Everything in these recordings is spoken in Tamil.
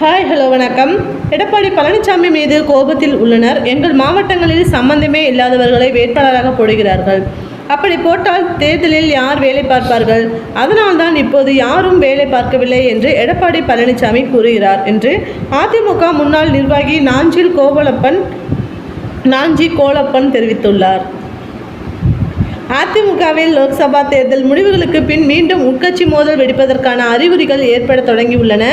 ஹாய் ஹலோ வணக்கம். எடப்பாடி பழனிசாமி மீது கோபத்தில் உள்ளனர். எங்கள் மாவட்டங்களில் சம்பந்தமே இல்லாதவர்களை வேட்பாளராக போடுகிறார்கள். அப்படி போட்டால் தேர்தலில் யார் வேலை பார்ப்பார்கள்? அதனால்தான் இப்போது யாரும் வேலை பார்க்கவில்லை என்று எடப்பாடி பழனிசாமி கூறுகிறார் என்று அதிமுக முன்னாள் நிர்வாகி நாஞ்சி கோலப்பன் தெரிவித்துள்ளார். அதிமுகவில் லோக்சபா தேர்தல் முடிவுகளுக்கு பின் மீண்டும் உட்கட்சி மோதல் வெடிப்பதற்கான அறிகுறிகள் ஏற்பட தொடங்கியுள்ளன.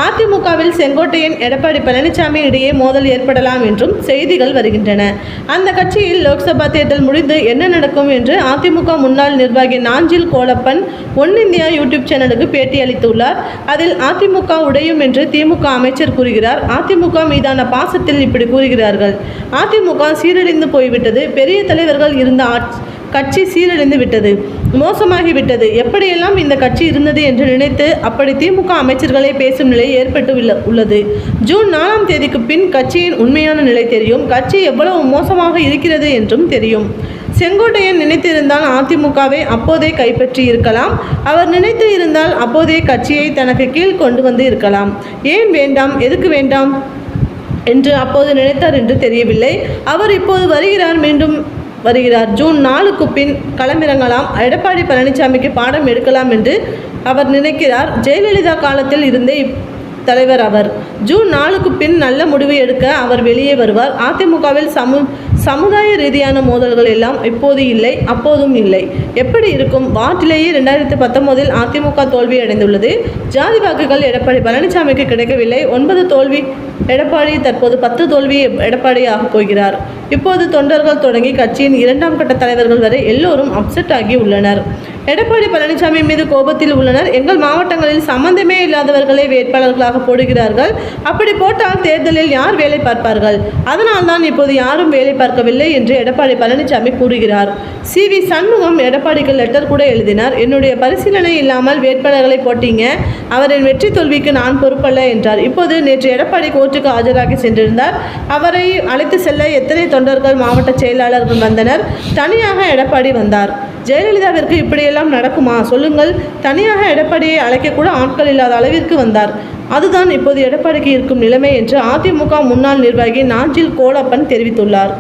அதிமுகவில் செங்கோட்டையன், எடப்பாடி பழனிசாமி இடையே மோதல் ஏற்படலாம் என்றும் செய்திகள் வருகின்றன. அந்த கட்சியில் லோக்சபா தேர்தல் முடிந்து என்ன நடக்கும் என்று அதிமுக முன்னாள் நிர்வாகி Nanjil Kolappan one India YouTube சேனலுக்கு பேட்டி அளித்துள்ளார். அதில் அதிமுக உடையும் என்று திமுக அமைச்சர் கூறுகிறார். அதிமுக மீதான பாசத்தில் இப்படி கூறுகிறார்கள். அதிமுக சீரழிந்து போய்விட்டது. பெரிய தலைவர்கள் இருந்த கட்சி சீரழிந்து விட்டது, மோசமாகிவிட்டது. எப்படியெல்லாம் இந்த கட்சி இருந்தது என்று நினைத்து அப்படி திமுக அமைச்சர்களை பேசும் நிலை ஏற்பட்டு உள்ளது. ஜூன் 4ஆம் தேதிக்கு பின் கட்சியின் உண்மையான நிலை தெரியும். கட்சி எவ்வளவு மோசமாக இருக்கிறது என்றும் தெரியும். செங்கோட்டையன் நினைத்திருந்தால் அதிமுகவை அப்போதே கைப்பற்றி இருக்கலாம். அவர் நினைத்து இருந்தால் அப்போதே கட்சியை தனக்கு கீழ் கொண்டு வந்து இருக்கலாம். ஏன் வேண்டாம், எதுக்கு வேண்டாம் என்று அப்போது நினைத்தார் என்று தெரியவில்லை. அவர் இப்போது மீண்டும் வருகிறார். ஜூன் 4க்கு பின் களமிறங்கலாம். எடப்பாடி பழனிசாமிக்கு பாடம் எடுக்கலாம் என்று அவர் நினைக்கிறார். ஜெயலலிதா காலத்தில் இருந்தே தலைவர் அவர். ஜூன் 4க்கு பின் நல்ல முடிவு எடுக்க அவர் வெளியே வருவார். அதிமுகவில் சமுதாய ரீதியான மோதல்கள் எல்லாம் இப்போது இல்லை, அப்போதும் இல்லை. எப்படி இருக்கும்? வார்டிலேயே 2019இல் அதிமுக தோல்வி அடைந்துள்ளது. ஜாதி வாக்குகள் எடப்பாடி பழனிசாமிக்கு கிடைக்கவில்லை. 9 தோல்வி எடப்பாடி, தற்போது 10 தோல்வி எடப்பாடி ஆக போகிறார். இப்போது தொண்டர்கள் தொடங்கி கட்சியின் 2ஆம் கட்ட தலைவர்கள் வரை எல்லோரும் அப்செட் ஆகி உள்ளனர். எடப்பாடி பழனிசாமி மீது கோபத்தில் உள்ளனர். எங்கள் மாவட்டங்களில் சம்பந்தமே இல்லாதவர்களை வேட்பாளர்களாக போடுகிறார்கள். அப்படி போட்டால் தேர்தலில் யார் வேலை பார்ப்பார்கள்? அதனால்தான் இப்போது யாரும் வேலை பார்க்கவில்லை என்று எடப்பாடி பழனிசாமி கூறுகிறார். CV சண்முகம் எடப்பாடிக்கு லெட்டர் கூட எழுதினார். என்னுடைய பரிசீலனை இல்லாமல் வேட்பாளர்களை போட்டீங்க, அவரின் வெற்றி தோல்விக்கு நான் பொறுப்பல்ல என்றார். இப்போது நேற்று எடப்பாடி கோர்ட்டுக்கு ஆஜராகி சென்றிருந்தார். அவரை அழைத்து செல்ல எத்தனை தொண்டர்கள், மாவட்ட செயலாளர்கள் வந்தனர். தனியாக எடப்பாடி வந்தார். ஜெயலலிதாவிற்கு இப்படியெல்லாம் நடக்குமா சொல்லுங்கள்? தனியாக எடப்பாடியை அழைக்கக்கூட ஆட்கள் இல்லாத அளவிற்கு வந்தார். அதுதான் இப்போது எடப்பாடிக்கு இருக்கும் நிலைமை என்று அதிமுக முன்னாள் நிர்வாகி நாஞ்சில் கோலப்பன் தெரிவித்துள்ளார்.